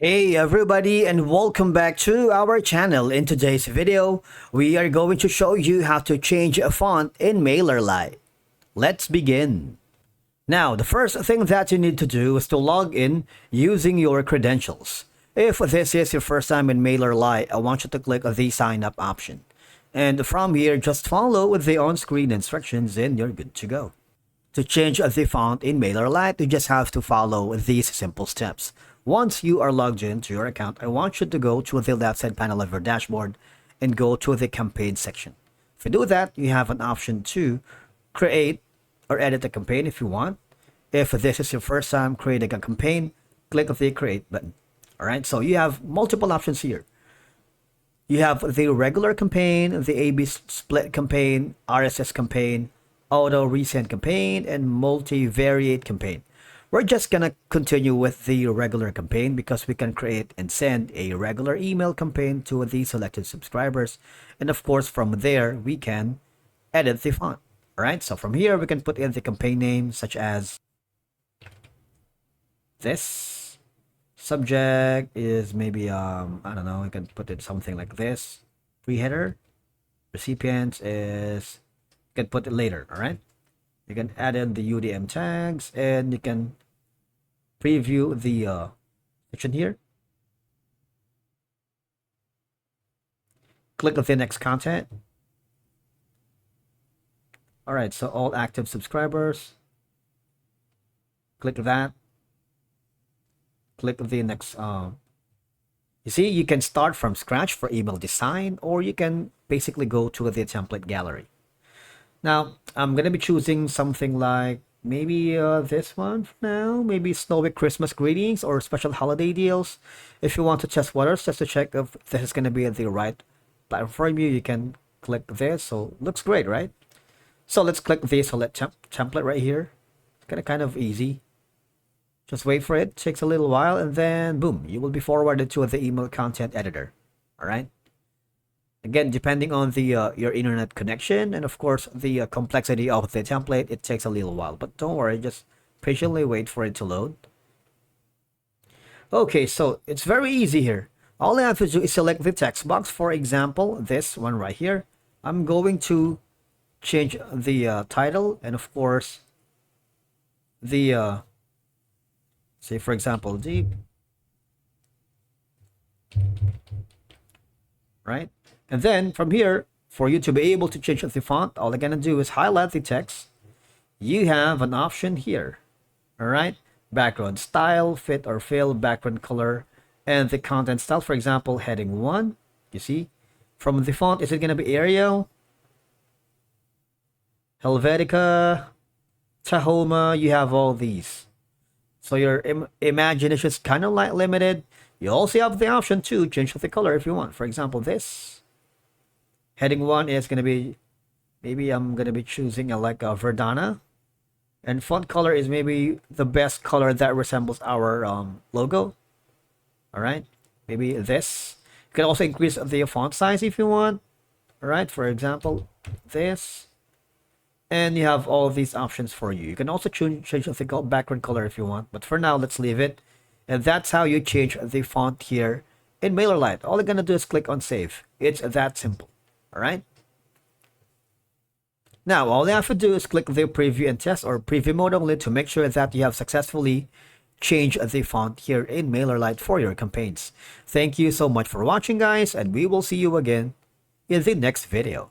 Hey everybody, and welcome back to our channel. In today's video, we are going to show you how to change a font in Mailerlite. Let's begin. Now, the first thing that you need to do is to log in using your credentials. If this is your first time in Mailerlite, I want you to click the sign up option. And from here, just follow the on-screen instructions and you're good to go. To change the font in Mailerlite, you just have to follow these simple steps. Once you are logged into your account, I want you to go to the left side panel of your dashboard and go to the campaign section. If you do that, you have an option to create or edit a campaign if you want. If this is your first time creating a campaign, click the create button. Alright, so you have multiple options here. You have the regular campaign, the A/B split campaign, RSS campaign, auto resend campaign, and multivariate campaign. We're just gonna continue with the regular campaign because we can create and send a regular email campaign to the selected subscribers, and of course from there we can edit the font. All right, so from here we can put in the campaign name such as this. Subject is maybe I don't know, we can put it something like this. Pre-header. Recipients is, you can put it later. All right, you can add in the UDM tags and you can preview the section here. Click the next content. All right, so all active subscribers. Click that. Click the next. You see, you can start from scratch for email design, or you can basically go to the template gallery. Now, I'm going to be choosing something like maybe this one for now. Maybe snowy Christmas greetings or special holiday deals. If you want to test waters just to check if this is going to be the right platform for you, you can click this. So looks great, right? So let's click the select template right here. It's kind of easy. Just wait for it. Takes a little while, and then boom, you will be forwarded to the email content editor. All right. Again, depending on the your internet connection and of course the complexity of the template, it takes a little while. But don't worry, just patiently wait for it to load. Okay, so it's very easy here. All I have to do is select the text box. For example, this one right here. I'm going to change the title and of course the say for example deep, right? And then from here, for you to be able to change the font, all I'm gonna do is highlight the text. You have an option here. All right, background style, fit or fill, background color, and the content style. For example, heading 1. You see, from the font, is it gonna be Arial, Helvetica, Tahoma? You have all these. So your imagination is kind of like limited. You also have the option to change the color if you want. For example, this heading 1 is going to be, maybe I'm going to be choosing like a Verdana. And font color is maybe the best color that resembles our logo. All right, maybe this. You can also increase the font size if you want. All right, for example, this. And you have all these options for you. You can also change the background color if you want, but for now, let's leave it. And that's how you change the font here in Mailerlite. All you're gonna do is click on save. It's that simple. All right. Now, all you have to do is click the preview and test or preview mode only to make sure that you have successfully changed the font here in Mailerlite for your campaigns. Thank you so much for watching, guys, and we will see you again in the next video.